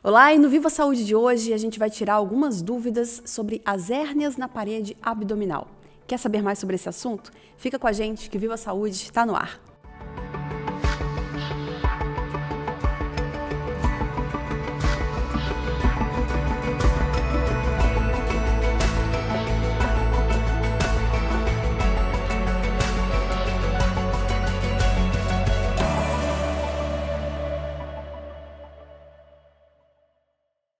Olá, e no Viva Saúde de hoje a gente vai tirar algumas dúvidas sobre as hérnias na parede abdominal. Quer saber mais sobre esse assunto? Fica com a gente que Viva Saúde está no ar.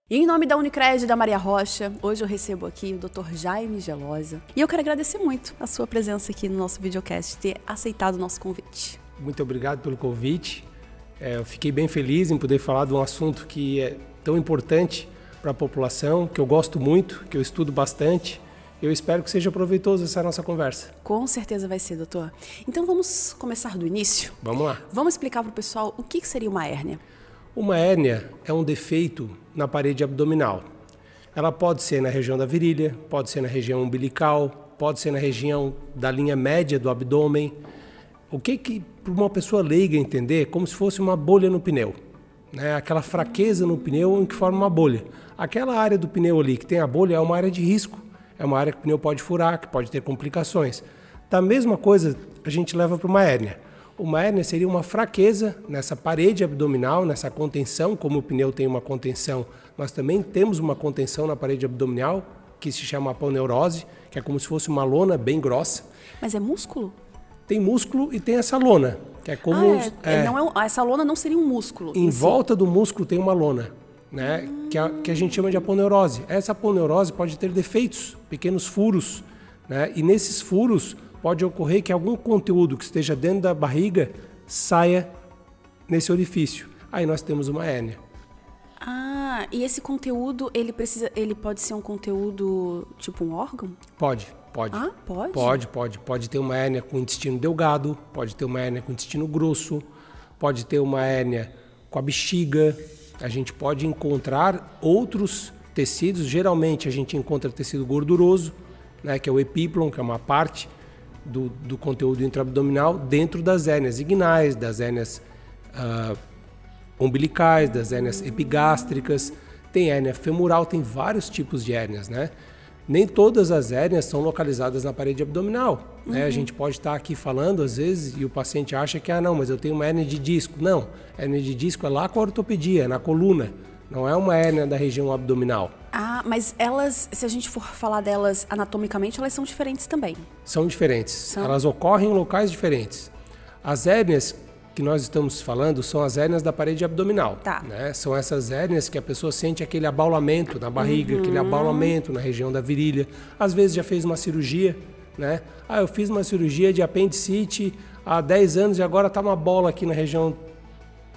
E em nome da Unicred e da Maria Rocha, hoje eu recebo aqui o Dr. Jaime Gelosa. E eu quero agradecer muito a sua presença aqui no nosso videocast, ter aceitado o nosso convite. Muito obrigado pelo convite. Eu fiquei bem feliz em poder falar de um assunto que é tão importante para a população, que eu gosto muito, que eu estudo bastante. Eu espero que seja proveitoso essa nossa conversa. Com certeza vai ser, doutor. Então vamos começar do início? Vamos lá. Vamos explicar para o pessoal o que seria uma hérnia. Uma hérnia é um defeito na parede abdominal. Ela pode ser na região da virilha, pode ser na região umbilical, pode ser na região da linha média do abdômen. O que para uma pessoa leiga entender é como se fosse uma bolha no pneu, né? Aquela fraqueza no pneu em que forma uma bolha. Aquela área do pneu ali que tem a bolha é uma área de risco, é uma área que o pneu pode furar, que pode ter complicações. Da mesma coisa a gente leva para uma hérnia. Uma hérnia seria uma fraqueza nessa parede abdominal, nessa contenção, como o pneu tem uma contenção, nós também temos uma contenção na parede abdominal, que se chama aponeurose, que é como se fosse uma lona bem grossa. Mas é músculo? Tem músculo e tem essa lona, que é como... Essa lona não seria um músculo? Em volta do músculo tem uma lona, né? Que a gente chama de aponeurose. Essa aponeurose pode ter defeitos, pequenos furos, né? E nesses furos pode ocorrer que algum conteúdo que esteja dentro da barriga saia nesse orifício. Aí nós temos uma hérnia. Ah, e esse conteúdo, ele pode ser um conteúdo tipo um órgão? Pode. Ah, pode? Pode ter uma hérnia com intestino delgado, pode ter uma hérnia com intestino grosso, pode ter uma hérnia com a bexiga. A gente pode encontrar outros tecidos, geralmente a gente encontra tecido gorduroso, né, que é o epíplon, que é uma parte do conteúdo intraabdominal dentro das hérnias inguinais, das hérnias umbilicais, das hérnias epigástricas. Tem hérnia femoral, tem vários tipos de hérnias, né? Nem todas as hérnias são localizadas na parede abdominal, né? A gente pode estar aqui falando às vezes e o paciente acha que, não, mas eu tenho uma hérnia de disco. Não, hérnia de disco é lá com a ortopedia, na coluna. Não é uma hérnia da região abdominal. Ah, mas elas, se a gente for falar delas anatomicamente, elas são diferentes também? São diferentes. Elas ocorrem em locais diferentes. As hérnias que nós estamos falando são as hérnias da parede abdominal. Tá. Né? São essas hérnias que a pessoa sente aquele abaulamento na barriga, aquele abaulamento na região da virilha. Às vezes já fez uma cirurgia, né? Eu fiz uma cirurgia de apendicite há 10 anos e agora está uma bola aqui na região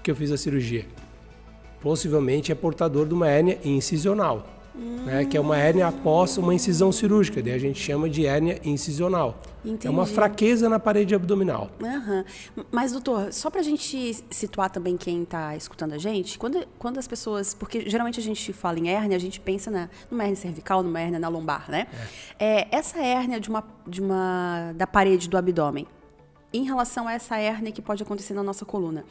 que eu fiz a cirurgia. Possivelmente é portador de uma hérnia incisional, né, que é uma hérnia após uma incisão cirúrgica, daí a gente chama de hérnia incisional. Entendi. É uma fraqueza na parede abdominal. Mas, doutor, só pra gente situar também quem tá escutando a gente, quando as pessoas, porque geralmente a gente fala em hérnia, a gente pensa numa hérnia cervical, numa hérnia na lombar, né? Essa hérnia da parede do abdômen, em relação a essa hérnia que pode acontecer na nossa coluna,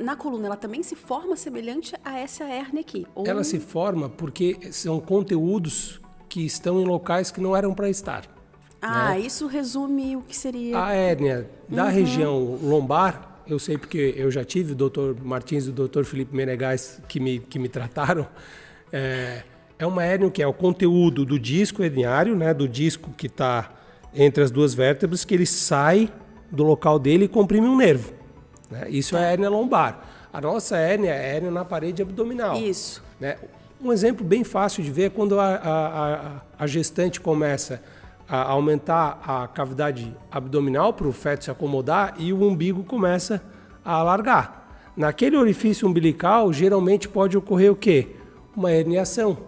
na coluna, ela também se forma semelhante a essa hérnia aqui? Ela se forma porque são conteúdos que estão em locais que não eram para estar. Né? Isso resume o que seria... A hérnia da região lombar, eu sei porque eu já tive o Dr. Martins e o Dr. Felipe Menegais que me trataram. É uma hérnia que é o conteúdo do disco herniário, né, do disco que está entre as duas vértebras, que ele sai do local dele e comprime um nervo. Isso é a hérnia lombar. A nossa hérnia é a hérnia na parede abdominal. Isso. Né? Um exemplo bem fácil de ver é quando a gestante começa a aumentar a cavidade abdominal para o feto se acomodar e o umbigo começa a alargar. Naquele orifício umbilical, geralmente pode ocorrer o quê? Uma herniação.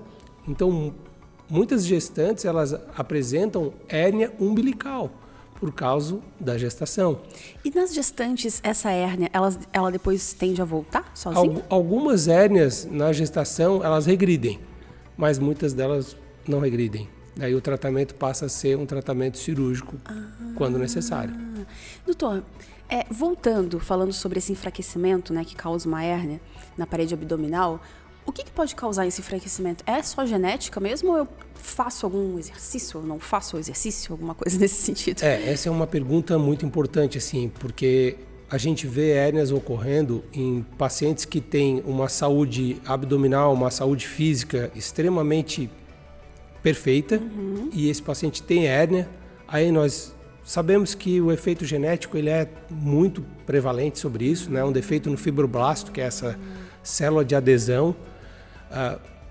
Então, muitas gestantes elas apresentam hérnia umbilical por causa da gestação. E nas gestantes, essa hérnia, ela depois tende a voltar sozinha? Algumas hérnias na gestação, elas regridem, mas muitas delas não regridem. Daí o tratamento passa a ser um tratamento cirúrgico quando necessário. Doutor, Voltando, falando sobre esse enfraquecimento, né, que causa uma hérnia na parede abdominal, o que pode causar esse enfraquecimento? É só genética mesmo ou eu faço algum exercício ou não faço exercício, alguma coisa nesse sentido? Essa é uma pergunta muito importante, assim, porque a gente vê hérnias ocorrendo em pacientes que têm uma saúde abdominal, uma saúde física extremamente perfeita, e esse paciente tem hérnia, aí nós sabemos que o efeito genético ele é muito prevalente sobre isso, né? Um defeito no fibroblasto, que é essa célula de adesão.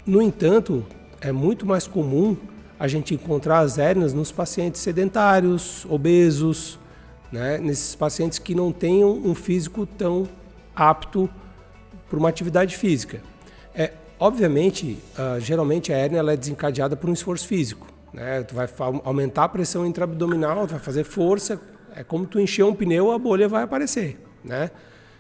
No entanto, é muito mais comum a gente encontrar as hérnias nos pacientes sedentários, obesos, né? Nesses pacientes que não tenham um físico tão apto para uma atividade física. Obviamente, geralmente a hérnia ela é desencadeada por um esforço físico, né? Tu vai aumentar a pressão intraabdominal, tu vai fazer força, é como tu encher um pneu, a bolha vai aparecer, né?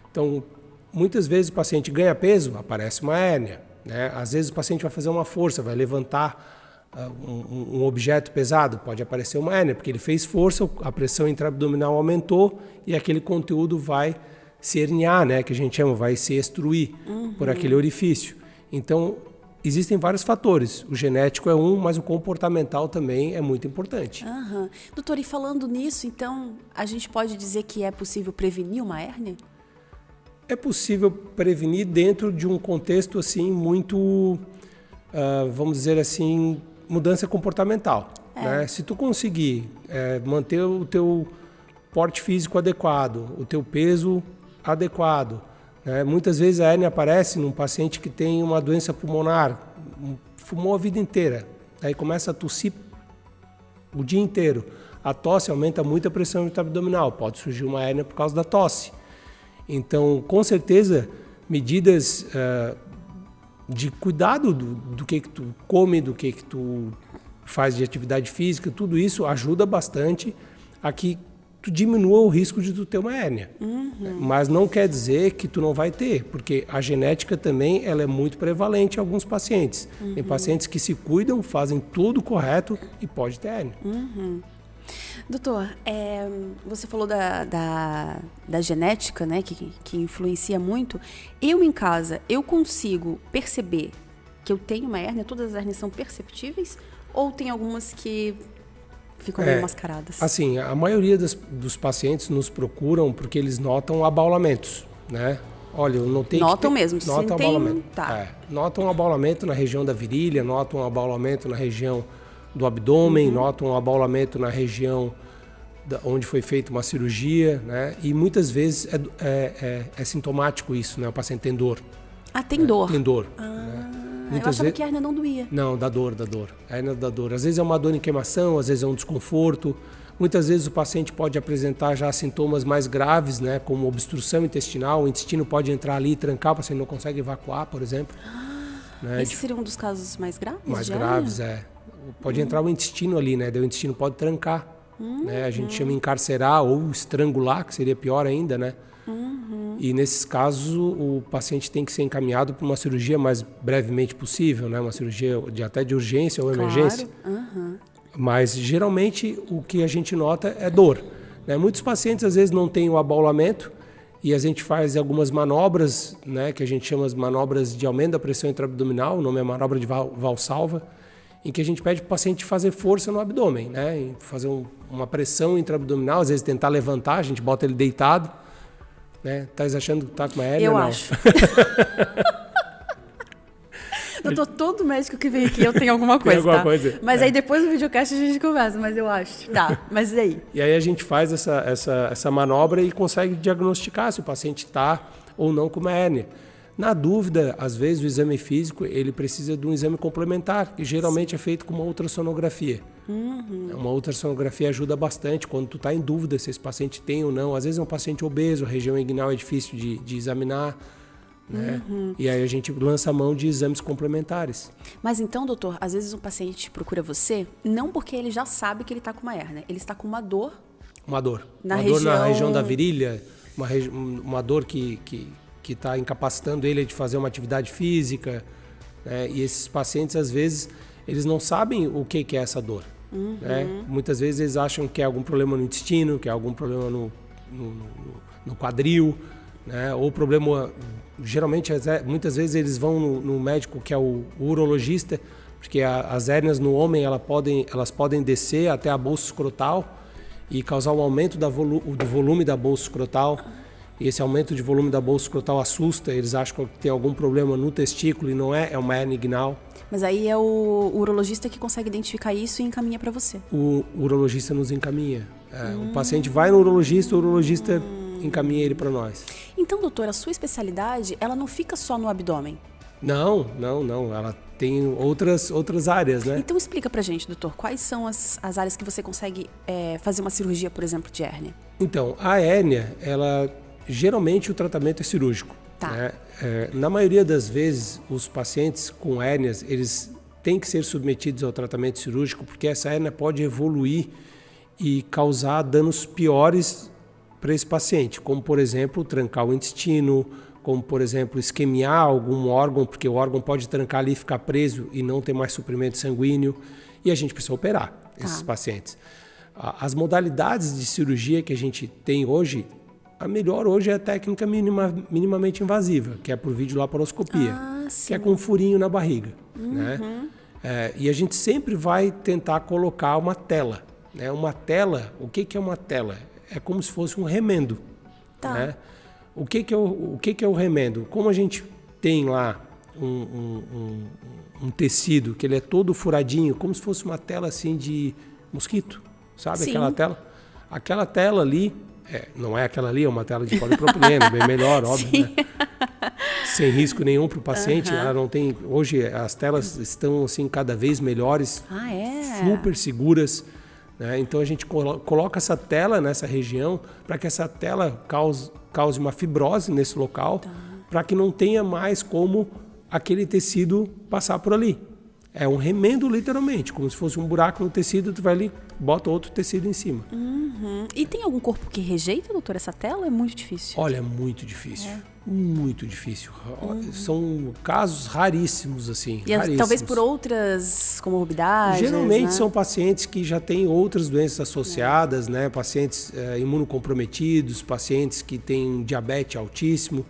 Então, muitas vezes o paciente ganha peso, aparece uma hérnia, né? Às vezes o paciente vai fazer uma força, vai levantar um objeto pesado, pode aparecer uma hérnia, porque ele fez força, a pressão intraabdominal aumentou e aquele conteúdo vai se herniar, né? Que a gente chama, vai se extruir por aquele orifício. Então, existem vários fatores. O genético é um, mas o comportamental também é muito importante. Doutor, e falando nisso, então, a gente pode dizer que é possível prevenir uma hérnia? É possível prevenir dentro de um contexto assim muito, vamos dizer assim, mudança comportamental. Né? Se tu conseguir manter o teu porte físico adequado, o teu peso adequado, né? Muitas vezes a hérnia aparece num paciente que tem uma doença pulmonar, fumou a vida inteira, aí começa a tossir o dia inteiro. A tosse aumenta muito a pressão intraabdominal, pode surgir uma hérnia por causa da tosse. Então, com certeza, medidas de cuidado do que tu come, do que tu faz de atividade física, tudo isso ajuda bastante a que tu diminua o risco de tu ter uma hérnia. Mas não quer dizer que tu não vai ter, porque a genética também ela é muito prevalente em alguns pacientes. Tem pacientes que se cuidam, fazem tudo correto e pode ter hérnia. Doutor, você falou da genética, né, que influencia muito. Eu em casa, eu consigo perceber que eu tenho uma hérnia? Todas as hérnias são perceptíveis? Ou tem algumas que ficam meio mascaradas? Assim, a maioria dos pacientes nos procuram porque eles notam abaulamentos, né? Olha, eu notei notam mesmo, notam sentem, abaulamento. Tá. Notam um abaulamento na região da virilha, notam um abaulamento na região do abdômen, notam um abaulamento na região onde foi feita uma cirurgia, né? E muitas vezes é sintomático isso, né? O paciente tem dor. Tem dor? Tem dor. Eu achava que a hérnia não doía. Não, dá dor. A hérnia dá dor. Às vezes é uma dor em queimação, às vezes é um desconforto. Muitas vezes o paciente pode apresentar já sintomas mais graves, né? Como obstrução intestinal, o intestino pode entrar ali e trancar, o paciente não consegue evacuar, por exemplo. Né? Esse seria um dos casos mais graves? Mais graves, Pode entrar o intestino ali, né? Daí o intestino pode trancar. Né? A gente chama encarcerar ou estrangular, que seria pior ainda, né? E nesses casos o paciente tem que ser encaminhado para uma cirurgia mais brevemente possível, né? Uma cirurgia até de urgência ou emergência. Mas geralmente o que a gente nota é dor. Né? Muitos pacientes às vezes não têm o abaulamento e a gente faz algumas manobras, né? Que a gente chama as manobras de aumento da pressão intraabdominal, o nome é manobra de Valsalva, em que a gente pede para o paciente fazer força no abdômen, né? Fazer uma pressão intraabdominal, às vezes tentar levantar, a gente bota ele deitado. Né? Tá achando que tá com uma hérnia? Eu acho. Doutor, todo médico que vem aqui eu tenho alguma coisa, tem alguma coisa. Mas aí depois do videocast a gente conversa, mas eu acho. Tá, mas e aí? E aí a gente faz essa manobra e consegue diagnosticar se o paciente está ou não com uma hérnia. Na dúvida, às vezes o exame físico ele precisa de um exame complementar, que geralmente é feito com uma ultrassonografia. Uma ultrassonografia ajuda bastante quando tu está em dúvida se esse paciente tem ou não. Às vezes é um paciente obeso, a região inguinal é difícil de examinar. Né? E aí a gente lança a mão de exames complementares. Mas então, doutor, às vezes um paciente procura você não porque ele já sabe que ele está com uma hérnia, ele está com uma dor. Uma dor na região da virilha, uma dor que está incapacitando ele de fazer uma atividade física, né? E esses pacientes, às vezes, eles não sabem o que é essa dor. Né? Muitas vezes eles acham que é algum problema no intestino, que é algum problema no quadril, né? Ou problema, geralmente, muitas vezes eles vão no médico que é o urologista, porque as hérnias no homem elas podem descer até a bolsa escrotal e causar um aumento do volume da bolsa escrotal. E esse aumento de volume da bolsa escrotal assusta, eles acham que tem algum problema no testículo e não é uma hérnia inguinal. Mas aí é o urologista que consegue identificar isso e encaminha para você. O urologista nos encaminha. O paciente vai no urologista, o urologista encaminha ele para nós. Então, doutor, a sua especialidade, ela não fica só no abdômen? Não. Ela tem outras áreas, né? Então explica pra gente, doutor, quais são as áreas que você consegue fazer uma cirurgia, por exemplo, de hérnia? Então, a hérnia, geralmente o tratamento é cirúrgico. Tá. Né? Na maioria das vezes, os pacientes com hérnias, eles têm que ser submetidos ao tratamento cirúrgico, porque essa hérnia pode evoluir e causar danos piores para esse paciente, como, por exemplo, trancar o intestino, como, por exemplo, isquemiar algum órgão, porque o órgão pode trancar ali e ficar preso e não ter mais suprimento sanguíneo, e a gente precisa operar esses pacientes. As modalidades de cirurgia que a gente tem hoje, a melhor hoje é a técnica minimamente invasiva, que é por videolaparoscopia, que é com um furinho na barriga. Né? E a gente sempre vai tentar colocar uma tela. Né? Uma tela, o que é uma tela? É como se fosse um remendo. Tá. Né? O que é o remendo? Como a gente tem lá um tecido que ele é todo furadinho, como se fosse uma tela assim de mosquito, sabe? Sim. Aquela tela? Aquela tela ali, não é aquela ali, é uma tela de polipropileno, bem melhor, óbvio, né? Sem risco nenhum para o paciente. Ela não tem. Hoje as telas estão assim cada vez melhores, super seguras. Né? Então a gente coloca essa tela nessa região para que essa tela cause uma fibrose nesse local, para que não tenha mais como aquele tecido passar por ali. É um remendo literalmente, como se fosse um buraco no tecido, tu vai ali, bota outro tecido em cima. E tem algum corpo que rejeita, doutor, essa tela? É muito difícil. Olha, é muito difícil. Muito difícil. São casos raríssimos, assim. E raríssimos. Talvez por outras comorbidades. Geralmente né? são pacientes que já têm outras doenças associadas, né? Pacientes imunocomprometidos, pacientes que têm diabetes altíssimo.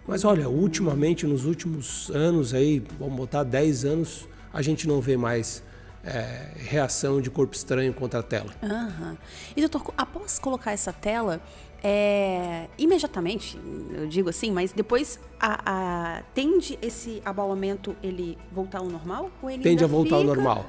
Mas olha, ultimamente, nos últimos anos, aí, vamos botar 10 anos, a gente não vê mais reação de corpo estranho contra a tela. E doutor, após colocar essa tela, imediatamente, eu digo assim, mas depois tende esse abaulamento ele voltar ao normal? Ou ele tende ainda a voltar ao normal.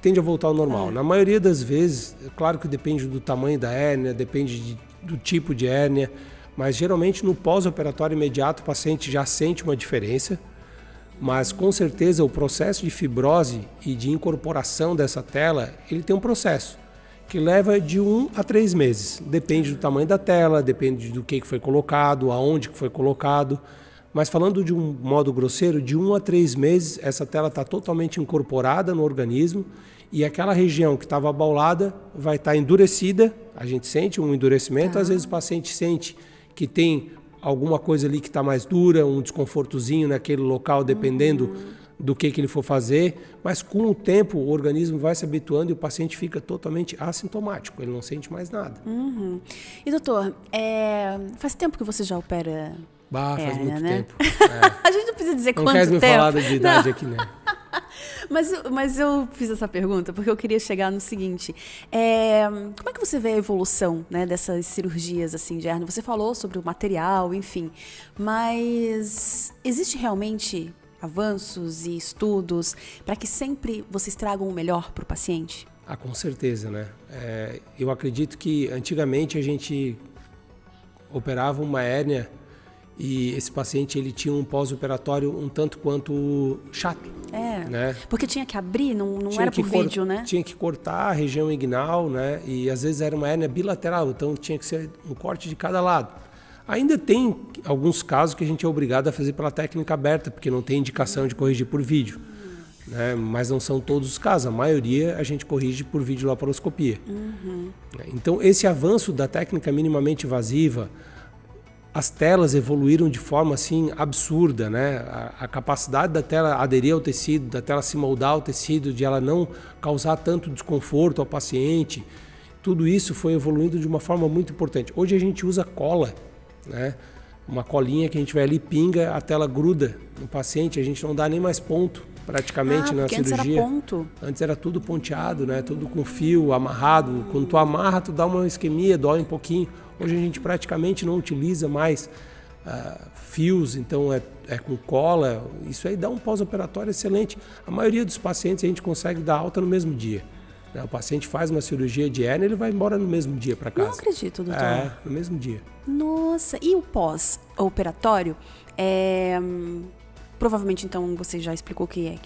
Tende a voltar ao normal. Na maioria das vezes, claro que depende do tamanho da hérnia, depende do tipo de hérnia, mas geralmente no pós-operatório imediato o paciente já sente uma diferença, mas com certeza o processo de fibrose e de incorporação dessa tela, ele tem um processo que leva de 1 a 3 meses. Depende do tamanho da tela, depende do que foi colocado, aonde que foi colocado. Mas falando de um modo grosseiro, de 1 a 3 meses, essa tela está totalmente incorporada no organismo e aquela região que estava abaulada vai estar endurecida. A gente sente um endurecimento, às vezes o paciente sente que tem alguma coisa ali que está mais dura, um desconfortozinho naquele local, dependendo do que ele for fazer, mas com o tempo o organismo vai se habituando e o paciente fica totalmente assintomático, ele não sente mais nada. E doutor, faz tempo que você já opera faz muito né? tempo. A gente não precisa dizer não quanto tempo. Não quer me falar da idade aqui, né? Mas eu fiz essa pergunta porque eu queria chegar no seguinte, como é que você vê a evolução, né, dessas cirurgias assim, de hérnia? Você falou sobre o material, enfim, mas existe realmente avanços e estudos para que sempre vocês tragam o melhor para o paciente? Com certeza, né? Eu acredito que antigamente a gente operava uma hérnia e esse paciente ele tinha um pós-operatório um tanto quanto chato. Né? Porque tinha que abrir, não era por vídeo, né? Tinha que cortar a região inguinal, né? E às vezes era uma hérnia bilateral, então tinha que ser um corte de cada lado. Ainda tem alguns casos que a gente é obrigado a fazer pela técnica aberta, porque não tem indicação de corrigir por vídeo. Né? Mas não são todos os casos, a maioria a gente corrige por videolaparoscopia. Então esse avanço da técnica minimamente invasiva, as telas evoluíram de forma assim absurda, né? A capacidade da tela aderir ao tecido, da tela se moldar ao tecido, de ela não causar tanto desconforto ao paciente. Tudo isso foi evoluindo de uma forma muito importante. Hoje a gente usa cola, né? Uma colinha que a gente vai ali, pinga, a tela gruda no paciente, a gente não dá nem mais ponto praticamente na cirurgia. Antes era ponto. Antes era tudo ponteado, né? Tudo com fio, amarrado. Quando tu amarra, tu dá uma isquemia, dói um pouquinho. Hoje a gente praticamente não utiliza mais fios, então é com cola. Isso aí dá um pós-operatório excelente. A maioria dos pacientes a gente consegue dar alta no mesmo dia. O paciente faz uma cirurgia de hérnia, ele vai embora no mesmo dia para casa. Não acredito, doutor. No mesmo dia. Nossa, e o pós-operatório? Provavelmente, então, você já explicou que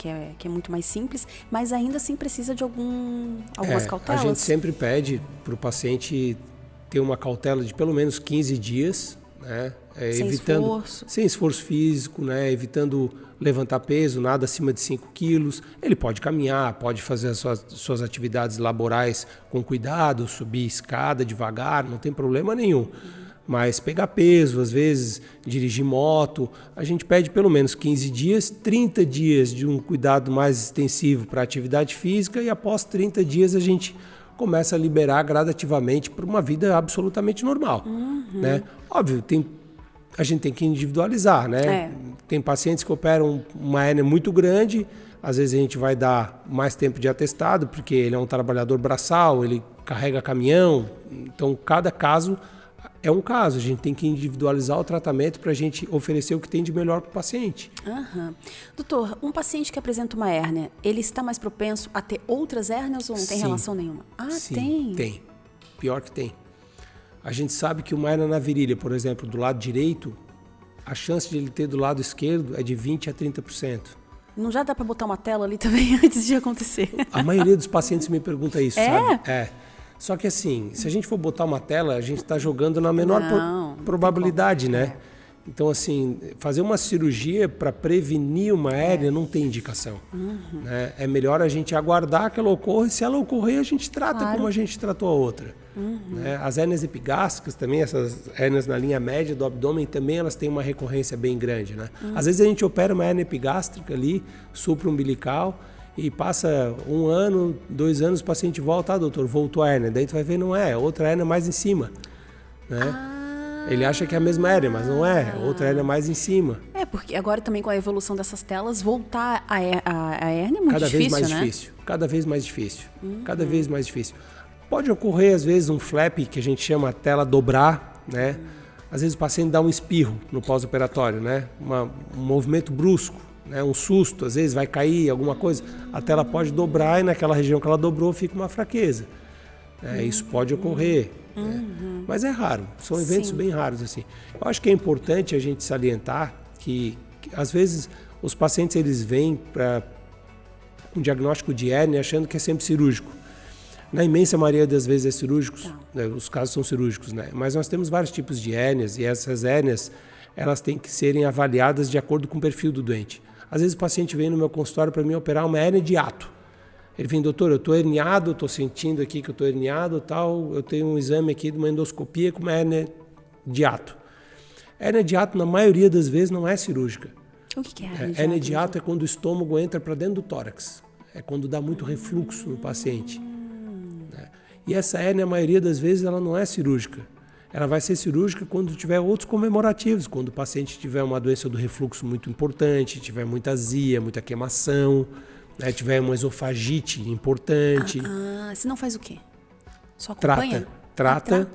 é muito mais simples, mas ainda assim precisa de algumas cautelas? A gente sempre pede para o paciente ter uma cautela de pelo menos 15 dias, né? Sem esforço físico, né? Evitando levantar peso, nada acima de 5 quilos. Ele pode caminhar, pode fazer as suas atividades laborais com cuidado, subir escada devagar, não tem problema nenhum. Mas pegar peso, às vezes dirigir moto, a gente pede pelo menos 15 dias, 30 dias de um cuidado mais extensivo para a atividade física e após 30 dias a gente começa a liberar gradativamente para uma vida absolutamente normal. Né? Óbvio, a gente tem que individualizar, né? Tem pacientes que operam uma hérnia muito grande, às vezes a gente vai dar mais tempo de atestado, porque ele é um trabalhador braçal, ele carrega caminhão, então cada caso é um caso, a gente tem que individualizar o tratamento para a gente oferecer o que tem de melhor para o paciente. Doutor, um paciente que apresenta uma hérnia, ele está mais propenso a ter outras hérnias ou não tem relação nenhuma? Sim, tem. Pior que tem. A gente sabe que uma hérnia na virilha, por exemplo, do lado direito, a chance de ele ter do lado esquerdo é de 20% a 30%. Não já dá para botar uma tela ali também antes de acontecer? A maioria dos pacientes me pergunta isso, sabe? Só que assim, se a gente for botar uma tela, a gente está jogando na menor probabilidade, né? Então, assim, fazer uma cirurgia para prevenir uma hérnia não tem indicação. Né? É melhor a gente aguardar que ela ocorra e se ela ocorrer, a gente trata como a gente tratou a outra. Né? As hérnias epigástricas também, essas hérnias na linha média do abdômen, também elas têm uma recorrência bem grande. Né? Às vezes a gente opera uma hérnia epigástrica ali, supraumbilical, e passa 1 ano, 2 anos, o paciente volta, doutor, voltou a hérnia. Daí tu vai ver, não é, outra hérnia mais em cima. Né? Ele acha que é a mesma hérnia, mas não é. Outra hérnia mais em cima. Porque agora também com a evolução dessas telas, voltar a hérnia é muito Cada difícil, vez mais né? difícil. Cada vez mais difícil. Cada vez mais difícil. Pode ocorrer, às vezes, um flap, que a gente chama a tela dobrar, né? Às vezes o paciente dá um espirro no pós-operatório, né? Um movimento brusco, né? Um susto, às vezes vai cair alguma coisa. A tela pode dobrar e naquela região que ela dobrou fica uma fraqueza. Isso pode ocorrer. Mas é raro, são eventos bem raros assim. Eu acho que é importante a gente salientar que às vezes os pacientes eles vêm para um diagnóstico de hérnia achando que é sempre cirúrgico. Na imensa maioria das vezes é cirúrgico, né? Os casos são cirúrgicos, né? Mas nós temos vários tipos de hérnias e essas hérnias elas têm que serem avaliadas de acordo com o perfil do doente. Às vezes o paciente vem no meu consultório para mim operar uma hérnia de hiato. Ele vem, doutor, eu estou herniado, estou sentindo aqui que eu estou herniado, tal, eu tenho um exame aqui de uma endoscopia com uma hérnia de hiato. Hérnia de hiato, na maioria das vezes, não é cirúrgica. O que é hérnia de hiato? Hérnia de hiato é quando o estômago entra para dentro do tórax. É quando dá muito refluxo no paciente. E essa hérnia, a maioria das vezes, ela não é cirúrgica. Ela vai ser cirúrgica quando tiver outros comemorativos, quando o paciente tiver uma doença do refluxo muito importante, tiver muita azia, muita queimação, né, tiver uma esofagite importante. Se não faz o quê? Só acompanha? Trata,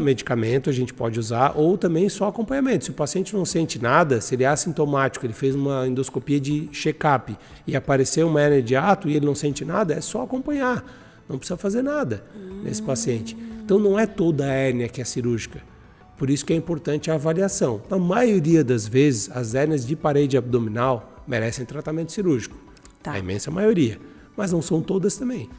medicamento a gente pode usar, ou também só acompanhamento. Se o paciente não sente nada, se ele é assintomático, ele fez uma endoscopia de check-up e apareceu uma hérnia de hiato e ele não sente nada, é só acompanhar. Não precisa fazer nada nesse paciente. Então não é toda a hérnia que é cirúrgica. Por isso que é importante a avaliação. Na maioria das vezes, as hérnias de parede abdominal merecem tratamento cirúrgico. A imensa maioria. Mas não são todas também.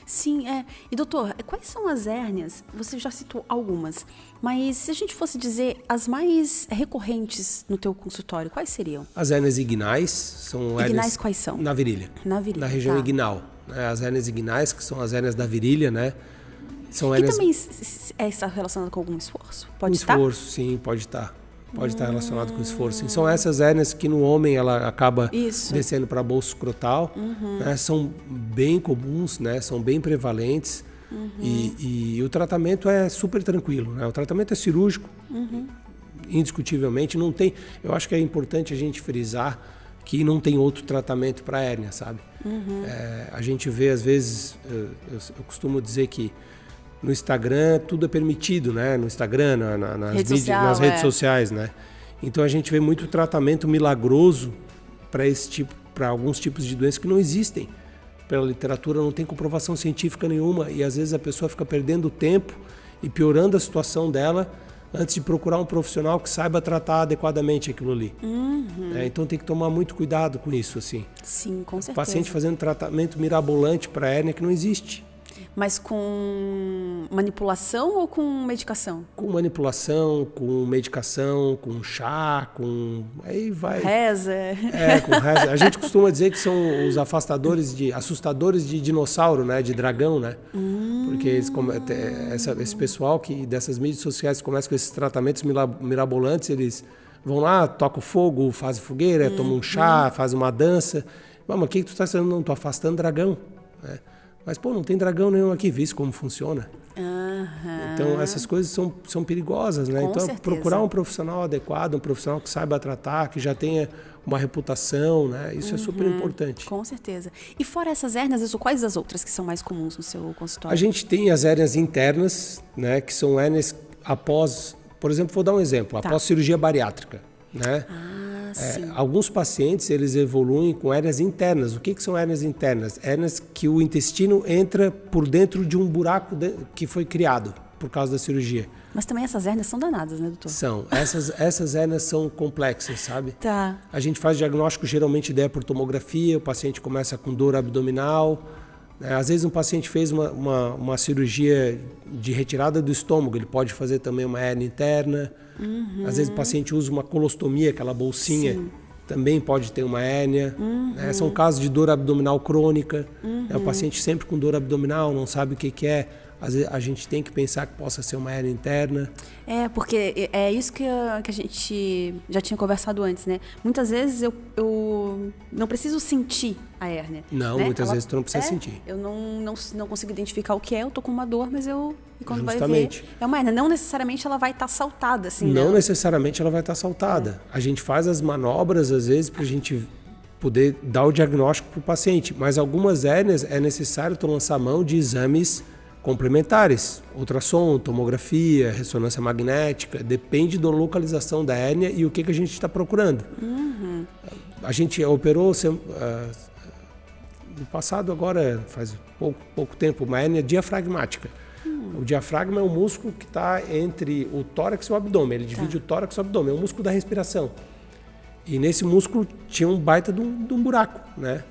Sim, E doutor, quais são as hérnias? Você já citou algumas, mas se a gente fosse dizer as mais recorrentes no teu consultório, quais seriam? As hérnias inguinais são hérnias... quais são? Na virilha. Na região inguinal. As hérnias inguinais, que são as hérnias da virilha, né? São hérnias... também está relacionado com algum esforço? Pode estar? Esforço, sim, pode estar. Pode estar relacionado com esforço. Sim. São essas hérnias que no homem ela acaba descendo para a bolsa escrotal. Né? São bem comuns, né? São bem prevalentes. E o tratamento é super tranquilo, né? O tratamento é cirúrgico, indiscutivelmente. Não tem, eu acho que é importante a gente frisar que não tem outro tratamento para hérnia, sabe? A gente vê, às vezes, eu costumo dizer que no Instagram tudo é permitido, né? No Instagram, nas redes sociais, né? Então a gente vê muito tratamento milagroso para alguns tipos de doenças que não existem. Pela literatura não tem comprovação científica nenhuma e às vezes a pessoa fica perdendo tempo e piorando a situação dela antes de procurar um profissional que saiba tratar adequadamente aquilo ali. Então tem que tomar muito cuidado com isso, assim. Sim, com certeza. O paciente fazendo tratamento mirabolante para hérnia que não existe. Mas com manipulação ou com medicação? Com manipulação, com medicação, com chá, com... Aí vai... Reza. Com reza. A gente costuma dizer que são os assustadores de dinossauro, né? De dragão, né? Porque eles, esse pessoal que dessas mídias sociais começa com esses tratamentos mirabolantes, eles vão lá, tocam fogo, fazem fogueira, tomam um chá, fazem uma dança. Mas o que tu está fazendo? Não, estou afastando dragão, né? Mas, não tem dragão nenhum aqui, vê como funciona. Então, essas coisas são perigosas, né? Então, certeza. Procurar um profissional adequado, um profissional que saiba tratar, que já tenha uma reputação, né? Isso é super importante. Com certeza. E fora essas hérnias, quais as outras que são mais comuns no seu consultório? A gente tem as hérnias internas, né? Que são hérnias após... Por exemplo, vou dar um exemplo. Após cirurgia bariátrica, né? Alguns pacientes, eles evoluem com hérnias internas. O que são hérnias internas? Hérnias que o intestino entra por dentro de um buraco que foi criado por causa da cirurgia. Mas também essas hérnias são danadas, né, doutor? São. Essas hérnias são complexas, sabe? Tá. A gente faz diagnóstico geralmente por tomografia, o paciente começa com dor abdominal. Às vezes um paciente fez uma cirurgia de retirada do estômago, ele pode fazer também uma hérnia interna. Às vezes o paciente usa uma colostomia, aquela bolsinha, também pode ter uma hérnia. São casos de dor abdominal crônica. O paciente sempre com dor abdominal, não sabe o que é. Às vezes a gente tem que pensar que possa ser uma hérnia interna. Porque é isso que a gente já tinha conversado antes, né? Muitas vezes eu não preciso sentir a hérnia. Não, né? Muitas vezes tu não precisa sentir. Eu não consigo identificar o que é, eu tô com uma dor, mas e quando vai ver, é uma hérnia. Não necessariamente ela vai estar saltada, assim, Não necessariamente ela vai estar saltada. A gente faz as manobras, às vezes, pra gente poder dar o diagnóstico pro paciente. Mas algumas hérnias é necessário tu lançar mão de exames complementares, ultrassom, tomografia, ressonância magnética, depende da localização da hérnia e o que a gente está procurando. A gente operou no passado, agora faz pouco tempo, uma hérnia diafragmática. O diafragma é um músculo que está entre o tórax e o abdômen, ele divide o tórax e o abdômen, é um músculo da respiração. E nesse músculo tinha um baita de um buraco, né?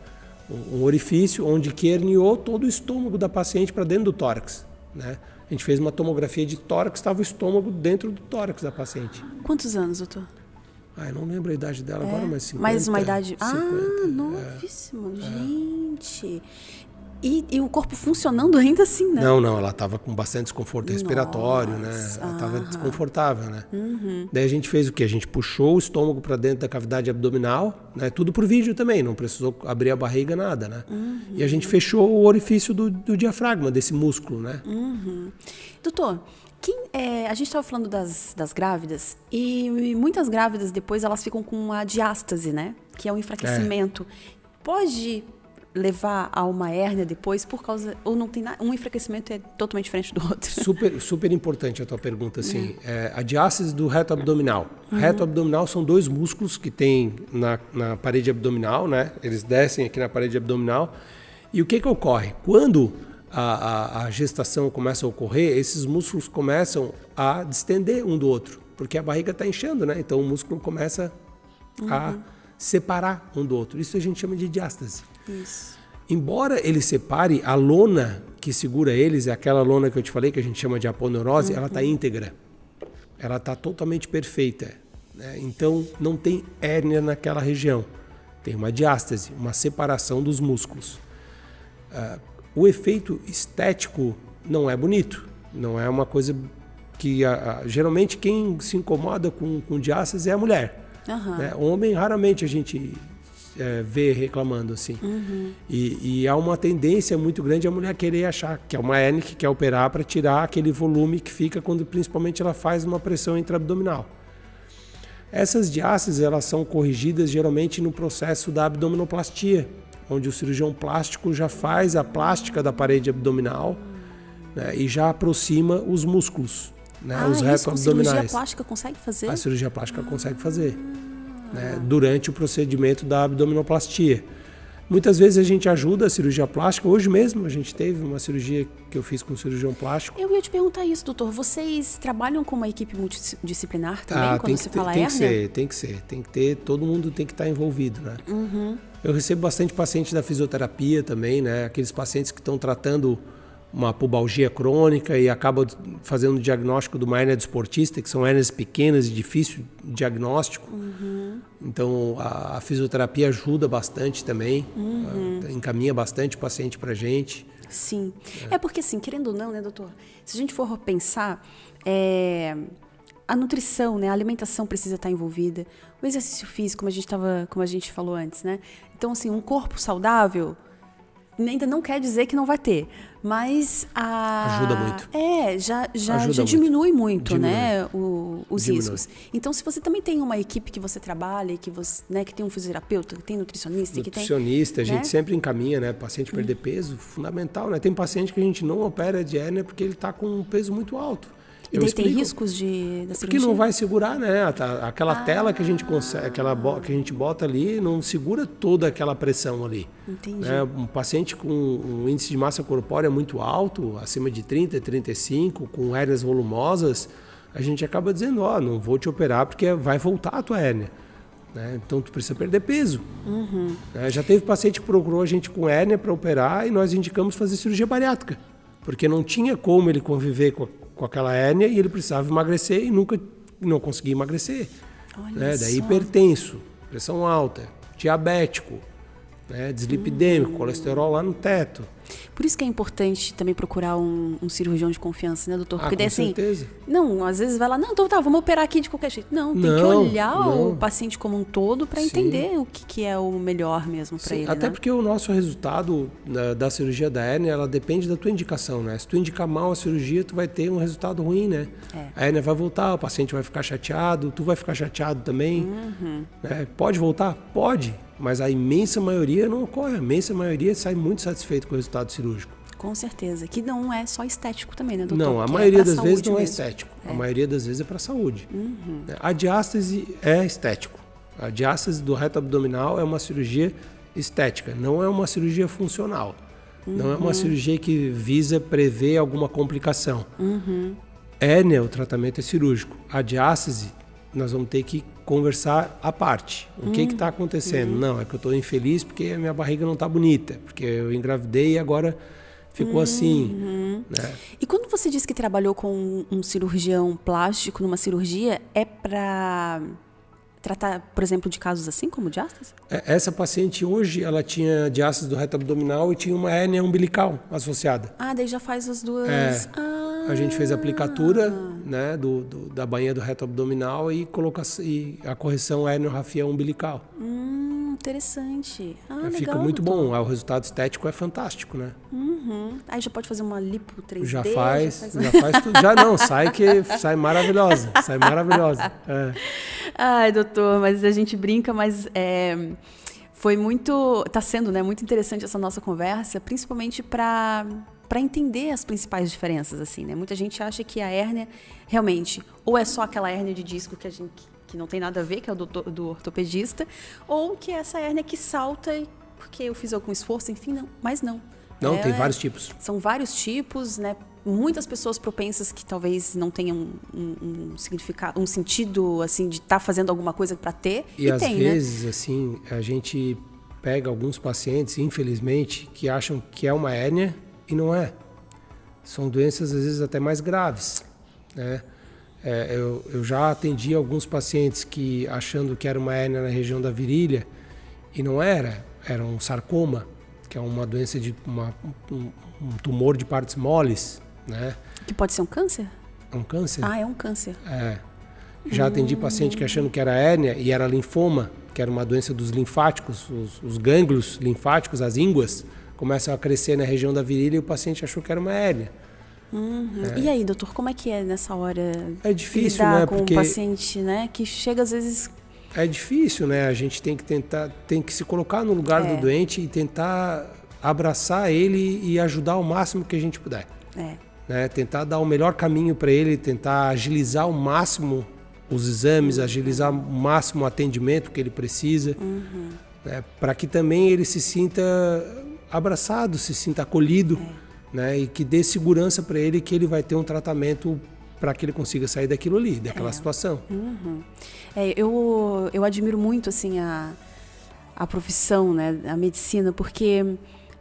Um orifício onde que herniou todo o estômago da paciente para dentro do tórax, né? A gente fez uma tomografia de tórax, estava o estômago dentro do tórax da paciente. Quantos anos, doutor? Eu não lembro a idade dela agora, mas 50. Mais uma idade... 50, novíssimo, gente. E o corpo funcionando ainda assim, né? Não, ela estava com bastante desconforto respiratório, né? Ela estava desconfortável, né? Daí a gente fez o quê? A gente puxou o estômago para dentro da cavidade abdominal, né? Tudo por vídeo também, não precisou abrir a barriga, nada, né? E a gente fechou o orifício do diafragma, desse músculo, né? Doutor, a gente estava falando das grávidas e muitas grávidas depois elas ficam com a diástase, né? Que é um enfraquecimento. Pode levar a uma hérnia depois por causa... Ou não tem nada... Um enfraquecimento é totalmente diferente do outro. Super importante a tua pergunta, assim. A diástase do reto abdominal. Reto abdominal são dois músculos que tem na parede abdominal, né? Eles descem aqui na parede abdominal. E o que ocorre? Quando a gestação começa a ocorrer, esses músculos começam a distender um do outro, porque a barriga está inchando, né? Então o músculo começa a separar um do outro. Isso a gente chama de diástase. Isso. Embora ele separe, a lona que segura eles, é aquela lona que eu te falei, que a gente chama de aponeurose, ela está íntegra. Ela está totalmente perfeita, né? Então não tem hérnia naquela região. Tem uma diástase, uma separação dos músculos. O efeito estético não é bonito. Não é uma coisa que... geralmente quem se incomoda com diástase é a mulher. Né? Homem, raramente a gente vê reclamando, assim. E há uma tendência muito grande a mulher querer achar que é uma hérnia que quer operar para tirar aquele volume que fica quando principalmente ela faz uma pressão intraabdominal. Essas diástases, elas são corrigidas geralmente no processo da abdominoplastia, onde o cirurgião plástico já faz a plástica da parede abdominal, né, e já aproxima os músculos, né, os reto-abdominais. A cirurgia plástica consegue fazer? A cirurgia plástica consegue fazer, né, durante o procedimento da abdominoplastia. Muitas vezes a gente ajuda a cirurgia plástica. Hoje mesmo a gente teve uma cirurgia que eu fiz com um cirurgião plástico. Eu ia te perguntar isso, doutor. Vocês trabalham com uma equipe multidisciplinar também, quando você fala hérnia? Tem que ter, todo mundo tem que estar envolvido, né? Eu recebo bastante paciente da fisioterapia também, né? Aqueles pacientes que estão tratando uma pubalgia crônica e acabam fazendo o diagnóstico de uma hérnia do esportista, que são hérnias pequenas e difícil diagnóstico. Então, a fisioterapia ajuda bastante também, encaminha bastante o paciente para a gente. Sim. É porque, assim, querendo ou não, né, doutor? Se a gente for pensar, a nutrição, né, a alimentação precisa estar envolvida, o exercício físico, como a gente falou antes, né? Então, assim, um corpo saudável ainda não quer dizer que não vai ter, mas ajuda muito. Já diminui muito, né, os riscos. Então, se você também tem uma equipe que você trabalha, que você, né, que tem um fisioterapeuta, que tem nutricionista, a gente sempre encaminha, né, paciente perder peso, fundamental, né? Tem paciente que a gente não opera de hérnia porque ele está com um peso muito alto. E daí tem riscos da cirurgia? Porque não vai segurar, né? Aquela tela que a gente consegue, que a gente bota ali, não segura toda aquela pressão ali. Entendi. Né? Um paciente com um índice de massa corpórea muito alto, acima de 30, 35, com hérnias volumosas, a gente acaba dizendo, não vou te operar porque vai voltar a tua hérnia. Né? Então tu precisa perder peso. Já teve paciente que procurou a gente com hérnia para operar e nós indicamos fazer cirurgia bariátrica, porque não tinha como ele conviver com aquela hérnia e ele precisava emagrecer e não conseguia emagrecer. Né? Daí hipertenso, pressão alta, diabético, né? Dislipidêmico, colesterol lá no teto. Por isso que é importante também procurar um cirurgião de confiança, né, doutor? Porque com certeza. Não, às vezes vai lá, não, então vamos operar aqui de qualquer jeito. Não, tem que olhar o paciente como um todo para entender o que é o melhor mesmo para ele. Até né? porque o nosso resultado da cirurgia da hérnia, ela depende da tua indicação, né? Se tu indicar mal a cirurgia, tu vai ter um resultado ruim, né? A hérnia vai voltar, o paciente vai ficar chateado, tu vai ficar chateado também. Né? Pode voltar? Pode. Mas a imensa maioria não ocorre. A imensa maioria sai muito satisfeito com o resultado cirúrgico. Com certeza. Que não é só estético também, né, doutor? Não, a maioria das vezes não é estético. A maioria das vezes é para a saúde. A diástase é estético. A diástase do reto abdominal é uma cirurgia estética, não é uma cirurgia funcional. Não é uma cirurgia que visa prever alguma complicação. Hérnia, o tratamento é cirúrgico. A diástase, nós vamos ter que conversar à parte. O que está acontecendo? Não, é que eu estou infeliz porque a minha barriga não está bonita, porque eu engravidei e agora ficou assim. Né? E quando você disse que trabalhou com um cirurgião plástico numa cirurgia, é para tratar, por exemplo, de casos assim como diástase? Essa paciente hoje, ela tinha diástase do reto abdominal e tinha uma hérnia umbilical associada. Daí já faz as duas... A gente fez a aplicatura, né, da bainha do reto abdominal e a correção hérnia-rafia umbilical. Interessante. Fica legal, muito doutor. bom. O resultado estético é fantástico, né? Aí já pode fazer uma lipo 3D? Já faz tudo. Já não, sai maravilhosa. Sai maravilhosa. Ai, doutor, mas a gente brinca, mas tá sendo, né, muito interessante essa nossa conversa, principalmente para entender as principais diferenças, assim, né? Muita gente acha que a hérnia, realmente, ou é só aquela hérnia de disco que não tem nada a ver, que é o do ortopedista, ou que é essa hérnia que salta porque eu fiz algum esforço, enfim, não. Mas não. Não, tem vários tipos. São vários tipos, né? Muitas pessoas propensas que talvez não tenham um significado, um sentido, assim, de estar fazendo alguma coisa para ter. E às vezes, assim, a gente pega alguns pacientes, infelizmente, que acham que é uma hérnia e não é. São doenças, às vezes, até mais graves, né? Eu já atendi alguns pacientes que achando que era uma hérnia na região da virilha e não era um sarcoma, que é uma doença de um tumor de partes moles, né? Que pode ser um câncer? É um câncer? É um câncer. Já atendi paciente que achando que era hérnia e era linfoma, que era uma doença dos linfáticos, os gânglios linfáticos, as ínguas, começam a crescer na região da virilha e o paciente achou que era uma hérnia. E aí, doutor, como é que é nessa hora? É difícil, lidar né? Com Porque o paciente, né? Que chega às vezes... É difícil, né? A gente tem que se colocar no lugar do doente e tentar abraçar ele e ajudar ao máximo que a gente puder. Né? Tentar dar o melhor caminho para ele, tentar agilizar ao máximo os exames, agilizar ao máximo o atendimento que ele precisa, né? Para que também ele se sinta abraçado, se sinta acolhido, né? E que dê segurança para ele que ele vai ter um tratamento para que ele consiga sair daquilo ali, daquela situação. Eu admiro muito assim a profissão, né, a medicina, porque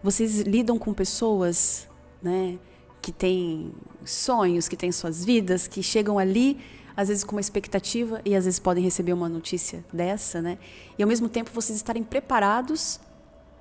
vocês lidam com pessoas, né, que têm sonhos, que têm suas vidas, que chegam ali às vezes com uma expectativa e às vezes podem receber uma notícia dessa, né? E ao mesmo tempo vocês estarem preparados,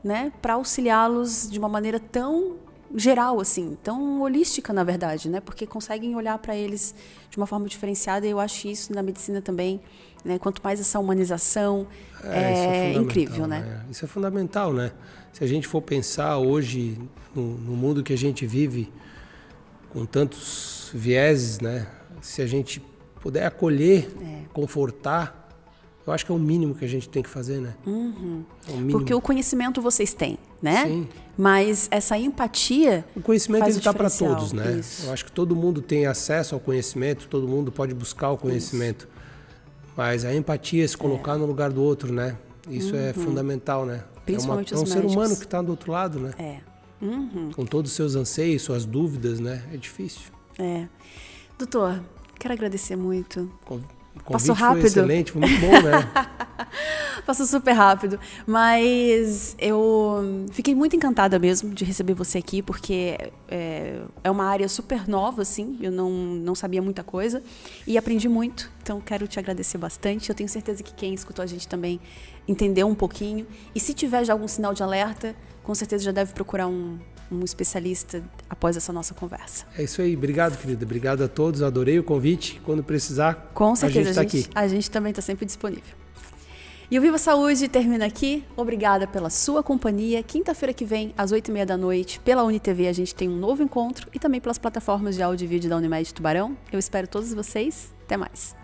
né, para auxiliá-los de uma maneira tão geral, assim, tão holística, na verdade, né? Porque conseguem olhar para eles de uma forma diferenciada, e eu acho isso na medicina também, né? Quanto mais essa humanização, é incrível, né? Isso é fundamental, né? Se a gente for pensar hoje no mundo que a gente vive, com tantos vieses, né? Se a gente puder acolher, confortar, eu acho que é o mínimo que a gente tem que fazer, né? É o mínimo. Porque o conhecimento vocês têm, né? Sim. Mas essa empatia. O conhecimento ele está para diferencial. todos, né? Isso. Eu acho que todo mundo tem acesso ao conhecimento, todo mundo pode buscar o conhecimento. Mas a empatia, se colocar no lugar do outro, né? Isso é fundamental, né? Principalmente é um os ser médicos. humano que está do outro lado, né? Com todos os seus anseios, suas dúvidas, né? É difícil. Doutor, quero agradecer muito. O Passou convite rápido. foi excelente, foi muito bom, né? Passou super rápido, mas eu fiquei muito encantada mesmo de receber você aqui, porque é uma área super nova, assim, eu não sabia muita coisa e aprendi muito, então quero te agradecer bastante. Eu tenho certeza que quem escutou a gente também entendeu um pouquinho, e se tiver já algum sinal de alerta, com certeza já deve procurar um especialista após essa nossa conversa. É isso aí, obrigado, querida, obrigado a todos, adorei o convite, quando precisar, com certeza, a gente está aqui. A gente também está sempre disponível. E o Viva Saúde termina aqui. Obrigada pela sua companhia. Quinta-feira que vem, às 20h30 da noite, pela UniTV, a gente tem um novo encontro e também pelas plataformas de áudio e vídeo da Unimed Tubarão. Eu espero todos vocês. Até mais.